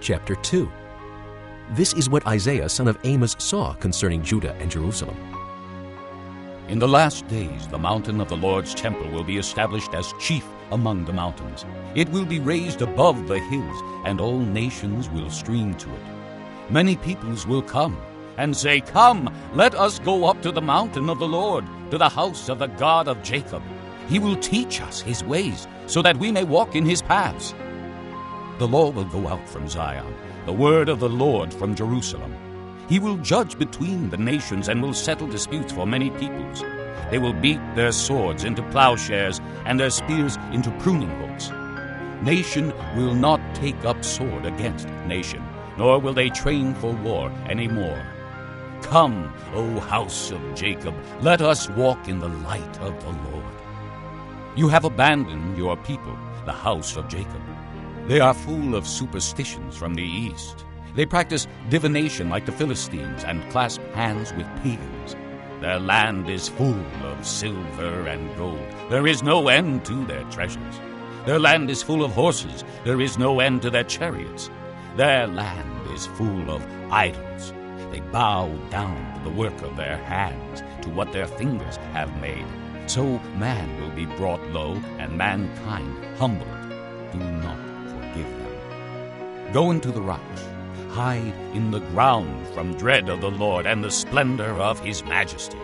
Chapter 2. This is what Isaiah son of Amos saw concerning Judah and Jerusalem. In the last days, the mountain of the Lord's temple will be established as chief among the mountains. It will be raised above the hills, and all nations will stream to it. Many peoples will come and say, "Come, let us go up to the mountain of the Lord, to the house of the God of Jacob. He will teach us his ways, so that we may walk in his paths." The law will go out from Zion, the word of the Lord from Jerusalem. He will judge between the nations and will settle disputes for many peoples. They will beat their swords into plowshares and their spears into pruning hooks. Nation will not take up sword against nation, nor will they train for war any more. Come, O house of Jacob, let us walk in the light of the Lord. You have abandoned your people, the house of Jacob. They are full of superstitions from the east. They practice divination like the Philistines and clasp hands with pagans. Their land is full of silver and gold. There is no end to their treasures. Their land is full of horses. There is no end to their chariots. Their land is full of idols. They bow down to the work of their hands, to what their fingers have made. So man will be brought low and mankind humbled. Do not forgive them. Go into the rocks. Hide in the ground from dread of the Lord and the splendor of his majesty.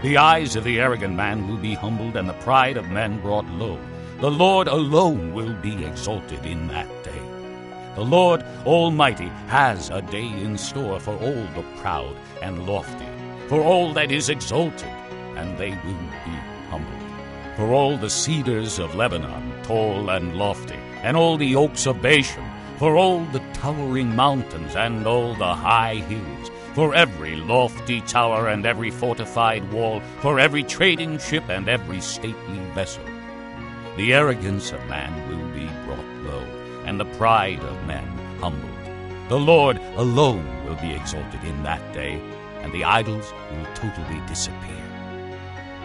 The eyes of the arrogant man will be humbled, and the pride of men brought low. The Lord alone will be exalted in that day. The Lord Almighty has a day in store for all the proud and lofty, for all that is exalted, and they will be humbled. For all the cedars of Lebanon, tall and lofty, and all the oaks of Bashan, for all the towering mountains and all the high hills, for every lofty tower and every fortified wall, for every trading ship and every stately vessel. The arrogance of man will be brought low, and the pride of men humbled. The Lord alone will be exalted in that day, and the idols will totally disappear.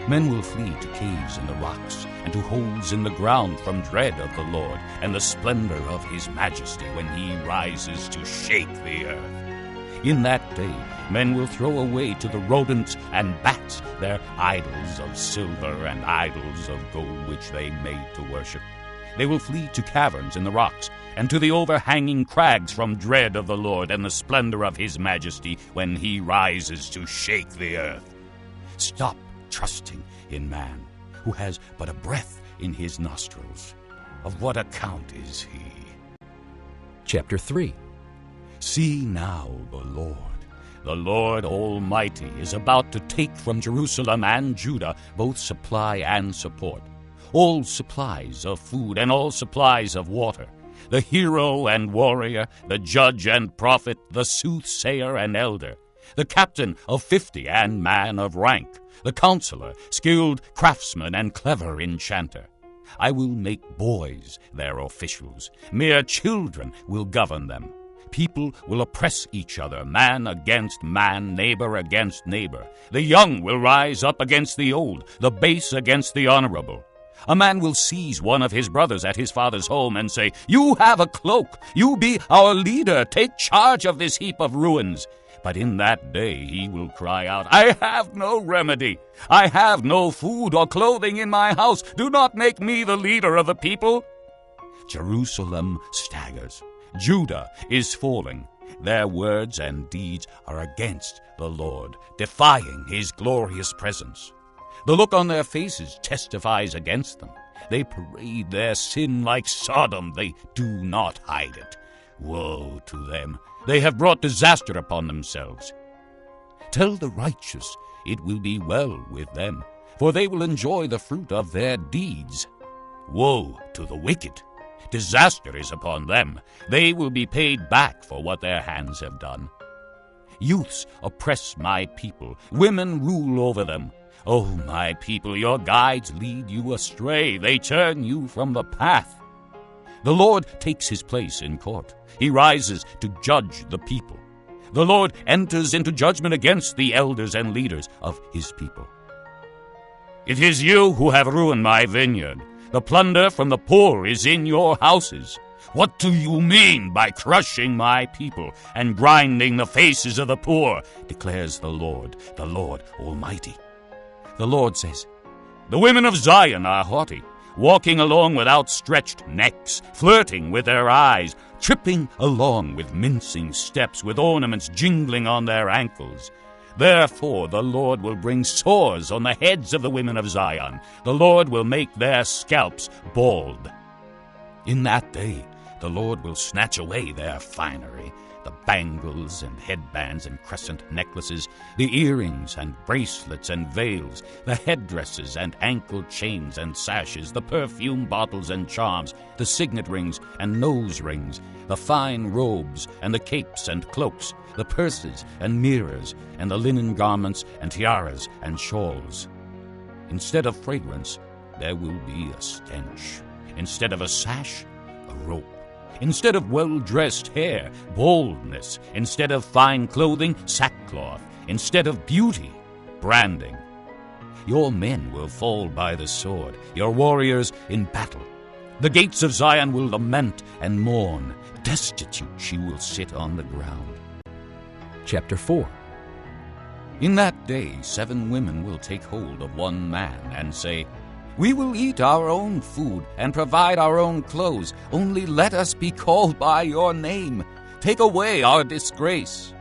Men will flee to caves in the rocks and to holes in the ground from dread of the Lord and the splendor of his majesty when he rises to shake the earth. In that day, men will throw away to the rodents and bats their idols of silver and idols of gold which they made to worship. They will flee to caverns in the rocks and to the overhanging crags from dread of the Lord and the splendor of his majesty when he rises to shake the earth. Stop trusting in man, who has but a breath in his nostrils. Of what account is he? Chapter 3. See now the Lord Almighty is about to take from Jerusalem and Judah both supply and support, all supplies of food and all supplies of water, the hero and warrior, the judge and prophet, the soothsayer and elder, the captain of 50 and man of rank, the counselor, skilled craftsman, and clever enchanter. I will make boys their officials. Mere children will govern them. People will oppress each other, man against man, neighbor against neighbor. The young will rise up against the old, the base against the honorable. A man will seize one of his brothers at his father's home and say, "You have a cloak. You be our leader. Take charge of this heap of ruins." But in that day he will cry out, "I have no remedy. I have no food or clothing in my house. Do not make me the leader of the people." Jerusalem staggers. Judah is falling. Their words and deeds are against the Lord, defying his glorious presence. The look on their faces testifies against them. They parade their sin like Sodom. They do not hide it. Woe to them! They have brought disaster upon themselves. Tell the righteous it will be well with them, for they will enjoy the fruit of their deeds. Woe to the wicked! Disaster is upon them. They will be paid back for what their hands have done. Youths oppress my people. Women rule over them. O my people, your guides lead you astray. They turn you from the path. The Lord takes his place in court. He rises to judge the people. The Lord enters into judgment against the elders and leaders of his people. It is you who have ruined my vineyard. The plunder from the poor is in your houses. What do you mean by crushing my people and grinding the faces of the poor? Declares the Lord Almighty. The Lord says, the women of Zion are haughty, walking along with outstretched necks, flirting with their eyes, tripping along with mincing steps, with ornaments jingling on their ankles. Therefore the Lord will bring sores on the heads of the women of Zion. The Lord will make their scalps bald. In that day the Lord will snatch away their finery, the bangles and headbands and crescent necklaces, the earrings and bracelets and veils, the headdresses and ankle chains and sashes, the perfume bottles and charms, the signet rings and nose rings, the fine robes and the capes and cloaks, the purses and mirrors, and the linen garments and tiaras and shawls. Instead of fragrance, there will be a stench. Instead of a sash, a rope. Instead of well-dressed hair, baldness. Instead of fine clothing, sackcloth. Instead of beauty, branding. Your men will fall by the sword, your warriors in battle. The gates of Zion will lament and mourn. Destitute she will sit on the ground. Chapter 4. In that day 7 women will take hold of one man and say, we will eat our own food and provide our own clothes. Only let us be called by your name. Take away our disgrace.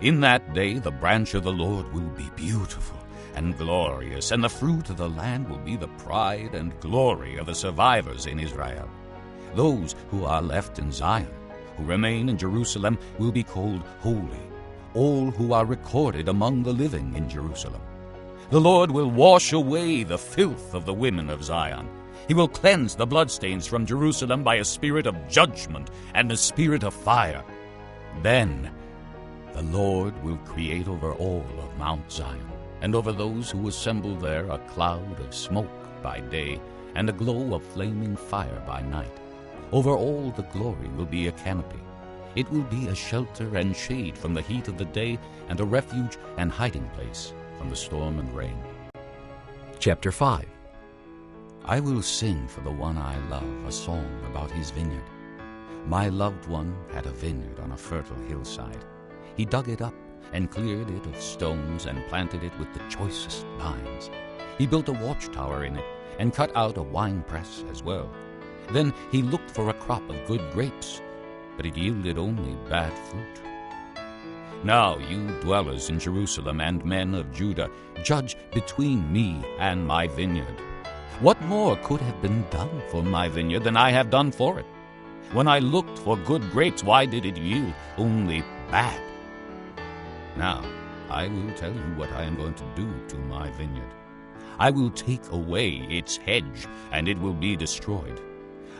In that day the branch of the Lord will be beautiful and glorious, and the fruit of the land will be the pride and glory of the survivors in Israel. Those who are left in Zion, who remain in Jerusalem, will be called holy, all who are recorded among the living in Jerusalem. The Lord will wash away the filth of the women of Zion. He will cleanse the bloodstains from Jerusalem by a spirit of judgment and a spirit of fire. Then the Lord will create over all of Mount Zion, and over those who assemble there, a cloud of smoke by day and a glow of flaming fire by night. Over all the glory will be a canopy. It will be a shelter and shade from the heat of the day, and a refuge and hiding place from the storm and rain. Chapter 5. I will sing for the one I love a song about his vineyard. My loved one had a vineyard on a fertile hillside. He dug it up and cleared it of stones and planted it with the choicest vines. He built a watchtower in it and cut out a winepress as well. Then he looked for a crop of good grapes, but it yielded only bad fruit. Now you dwellers in Jerusalem and men of Judah, judge between me and my vineyard. What more could have been done for my vineyard than I have done for it? When I looked for good grapes, why did it yield only bad? Now I will tell you what I am going to do to my vineyard. I will take away its hedge, and it will be destroyed.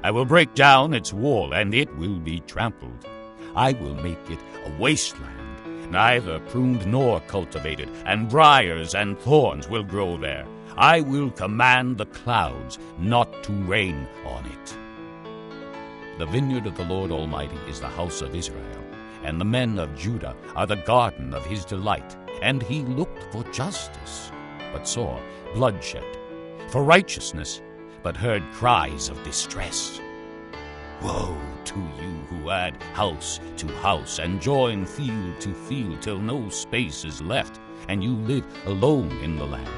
I will break down its wall, and it will be trampled. I will make it a wasteland, neither pruned nor cultivated, and briars and thorns will grow there. I will command the clouds not to rain on it. The vineyard of the Lord Almighty is the house of Israel, and the men of Judah are the garden of his delight. And he looked for justice, but saw bloodshed, for righteousness, but heard cries of distress. Woe to you who add house to house and join field to field till no space is left, and you live alone in the land.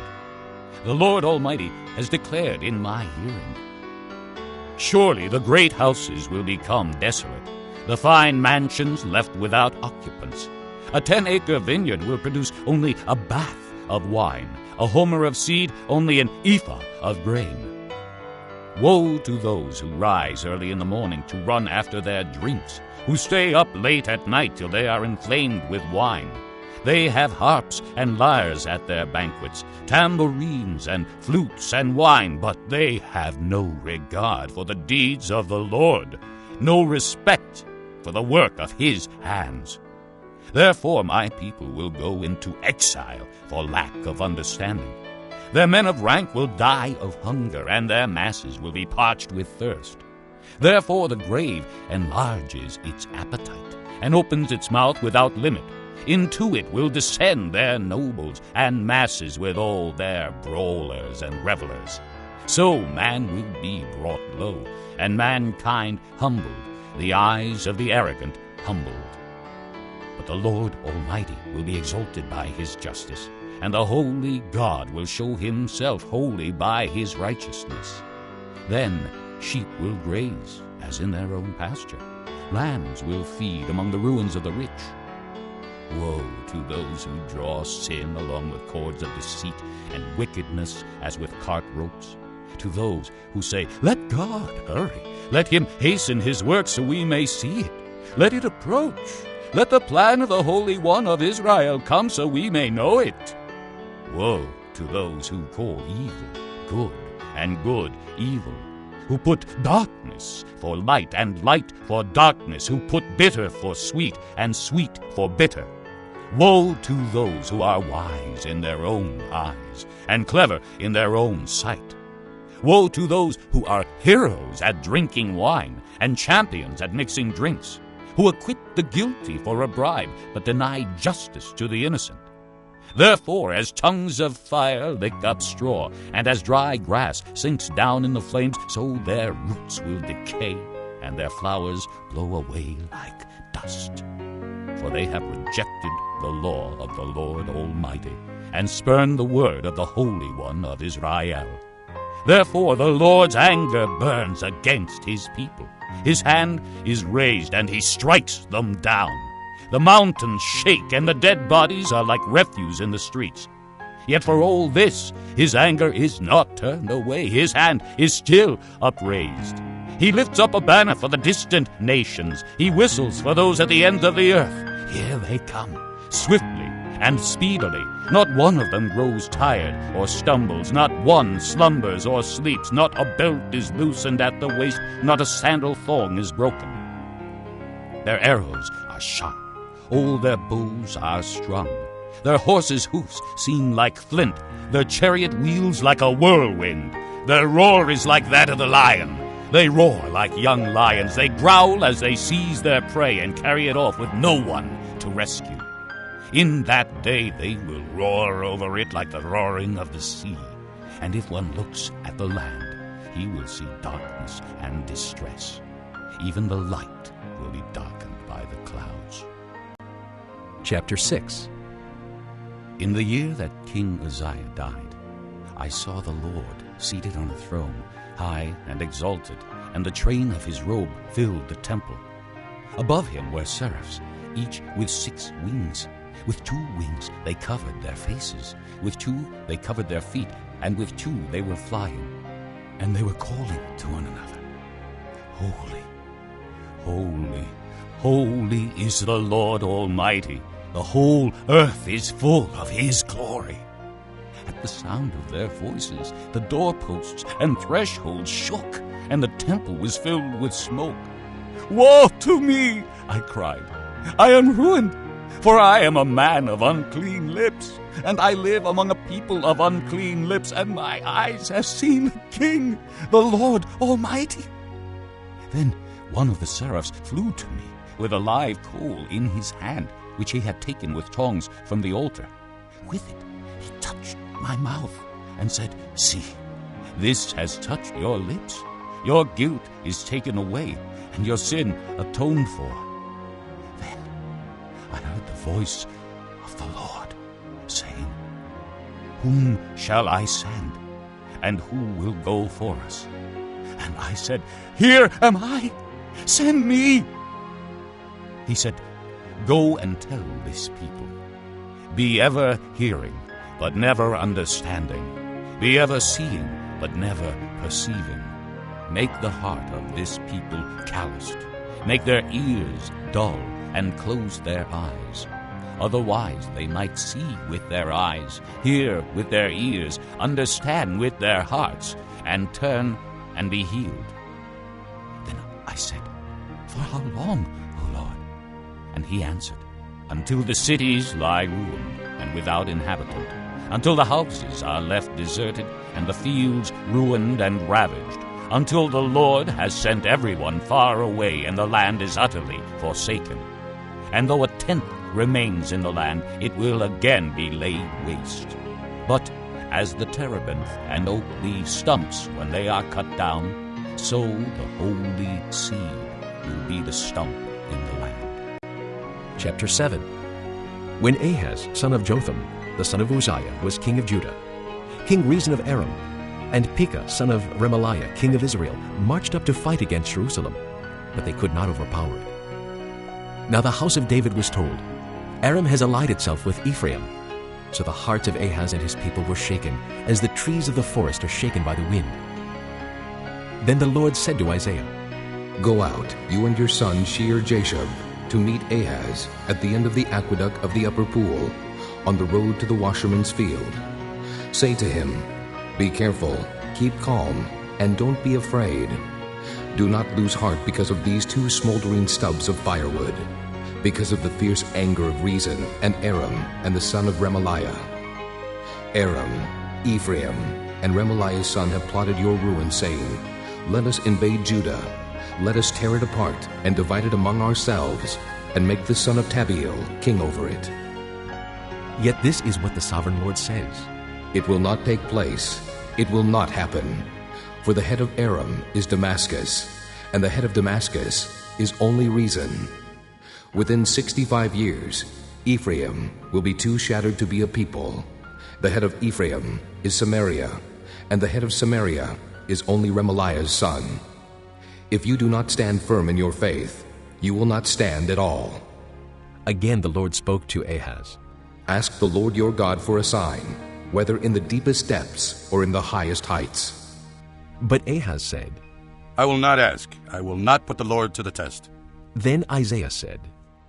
The Lord Almighty has declared in my hearing. Surely the great houses will become desolate, the fine mansions left without occupants. A 10-acre vineyard will produce only a bath of wine, a homer of seed, only an ephah of grain. Woe to those who rise early in the morning to run after their drinks, who stay up late at night till they are inflamed with wine. They have harps and lyres at their banquets, tambourines and flutes and wine, but they have no regard for the deeds of the Lord, no respect for the work of his hands. Therefore my people will go into exile for lack of understanding. Their men of rank will die of hunger, and their masses will be parched with thirst. Therefore the grave enlarges its appetite, and opens its mouth without limit. Into it will descend their nobles and masses with all their brawlers and revelers. So man will be brought low, and mankind humbled, the eyes of the arrogant humbled. But the Lord Almighty will be exalted by his justice, and the holy God will show himself holy by his righteousness. Then sheep will graze, as in their own pasture. Lambs will feed among the ruins of the rich. Woe to those who draw sin along with cords of deceit, and wickedness as with cart ropes. To those who say, "Let God hurry. Let him hasten his work so we may see it. Let it approach. Let the plan of the Holy One of Israel come so we may know it." Woe to those who call evil good and good evil, who put darkness for light and light for darkness, who put bitter for sweet and sweet for bitter. Woe to those who are wise in their own eyes and clever in their own sight. Woe to those who are heroes at drinking wine and champions at mixing drinks, who acquit the guilty for a bribe but deny justice to the innocent. Therefore, as tongues of fire lick up straw, and as dry grass sinks down in the flames, so their roots will decay, and their flowers blow away like dust. For they have rejected the law of the Lord Almighty, and spurned the word of the Holy One of Israel. Therefore the Lord's anger burns against his people. His hand is raised, and he strikes them down. The mountains shake, and the dead bodies are like refuse in the streets. Yet for all this, his anger is not turned away. His hand is still upraised. He lifts up a banner for the distant nations. He whistles for those at the ends of the earth. Here they come, swiftly and speedily. Not one of them grows tired or stumbles. Not one slumbers or sleeps. Not a belt is loosened at the waist. Not a sandal thong is broken. Their arrows are sharp. All their bows are strung. Their horses' hoofs seem like flint. Their chariot wheels like a whirlwind. Their roar is like that of the lion. They roar like young lions. They growl as they seize their prey and carry it off with no one to rescue. In that day they will roar over it like the roaring of the sea. And if one looks at the land, he will see darkness and distress. Even the light will be darkened by the clouds. Chapter 6. In the year that King Uzziah died, I saw the Lord seated on a throne, high and exalted, and the train of his robe filled the temple. Above him were seraphs, each with 6 wings. With 2 wings they covered their faces, with 2 they covered their feet, and with 2 they were flying. And they were calling to one another, "Holy, holy, holy is the Lord Almighty. The whole earth is full of his glory." At the sound of their voices, the doorposts and thresholds shook, and the temple was filled with smoke. "Woe to me!" I cried. "I am ruined, for I am a man of unclean lips, and I live among a people of unclean lips, and my eyes have seen the King, the Lord Almighty." Then one of the seraphs flew to me with a live coal in his hand, which he had taken with tongs from the altar. With it he touched my mouth and said, "See, this has touched your lips. Your guilt is taken away, and your sin atoned for." Then I heard the voice of the Lord saying, "Whom shall I send, and who will go for us?" And I said, "Here am I. Send me." He said, "Go and tell this people, be ever hearing, but never understanding. Be ever seeing, but never perceiving. Make the heart of this people calloused. Make their ears dull, and close their eyes. Otherwise they might see with their eyes, hear with their ears, understand with their hearts, and turn and be healed." Then I said, "For how long, O Lord?" And he answered, "Until the cities lie ruined and without inhabitant, until the houses are left deserted, and the fields ruined and ravaged, until the Lord has sent everyone far away, and the land is utterly forsaken. And though a tenth remains in the land, it will again be laid waste. But as the terebinth and oak leave stumps when they are cut down, so the holy seed will be the stump in the land. Chapter 7. When Ahaz, son of Jotham, the son of Uzziah, was king of Judah, King Rezin of Aram, and Pekah, son of Remaliah, king of Israel, marched up to fight against Jerusalem, but they could not overpower it. Now the house of David was told, Aram has allied itself with Ephraim. So the hearts of Ahaz and his people were shaken, as the trees of the forest are shaken by the wind. Then the Lord said to Isaiah, Go out, you and your son Shear-Jashub, to meet Ahaz at the end of the aqueduct of the upper pool, on the road to the washerman's field. Say to him, Be careful, keep calm, and don't be afraid. Do not lose heart because of these two smoldering stubs of firewood, because of the fierce anger of Rezin and Aram and the son of Remaliah. Aram, Ephraim, and Remaliah's son have plotted your ruin, saying, Let us invade Judah. Let us tear it apart and divide it among ourselves, and make the son of Tabeal king over it. Yet this is what the sovereign Lord says. It will not take place. It will not happen. For the head of Aram is Damascus, and the head of Damascus is only Rezin. Within 65 years, Ephraim will be too shattered to be a people. The head of Ephraim is Samaria, and the head of Samaria is only Remaliah's son. If you do not stand firm in your faith, you will not stand at all. Again the Lord spoke to Ahaz. Ask the Lord your God for a sign, whether in the deepest depths or in the highest heights. But Ahaz said, I will not ask. I will not put the Lord to the test. Then Isaiah said,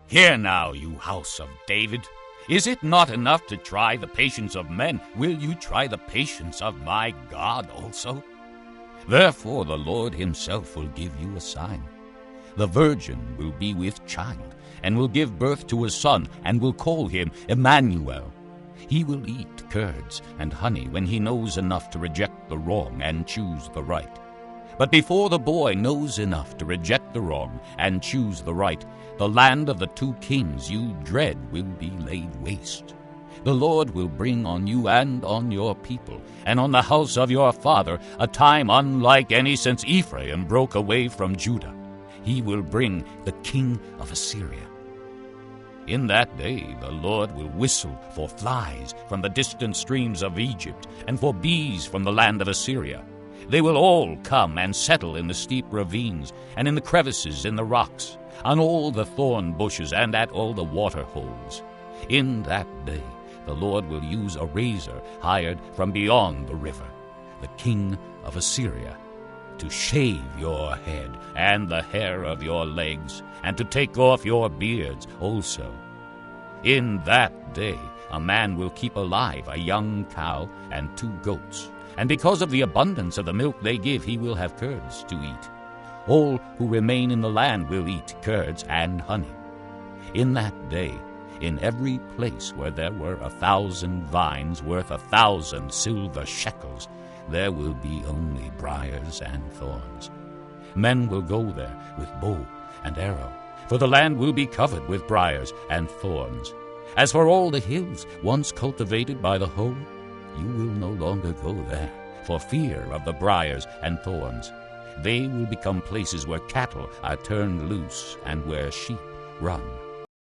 Hear now, you house of David. Is it not enough to try the patience of men? Will you try the patience of my God also? Therefore the Lord himself will give you a sign. The virgin will be with child, and will give birth to a son, and will call him Emmanuel. He will eat curds and honey when he knows enough to reject the wrong and choose the right. But before the boy knows enough to reject the wrong and choose the right, the land of the two kings you dread will be laid waste. The Lord will bring on you and on your people, and on the house of your father, a time unlike any since Ephraim broke away from Judah. He will bring the king of Assyria. In that day the Lord will whistle for flies from the distant streams of Egypt, and for bees from the land of Assyria. They will all come and settle in the steep ravines, and in the crevices in the rocks, on all the thorn bushes, and at all the water holes. In that day the Lord will use a razor hired from beyond the river, the king of Assyria, to shave your head and the hair of your legs, and to take off your beards also. In that day a man will keep alive a young cow and 2 goats, and because of the abundance of the milk they give, he will have curds to eat. All who remain in the land will eat curds and honey. In that day, in every place where there were 1,000 vines worth 1,000 silver shekels, there will be only briars and thorns. Men will go there with bow and arrow, for the land will be covered with briars and thorns. As for all the hills once cultivated by the hoe, you will no longer go there, for fear of the briars and thorns. They will become places where cattle are turned loose and where sheep run.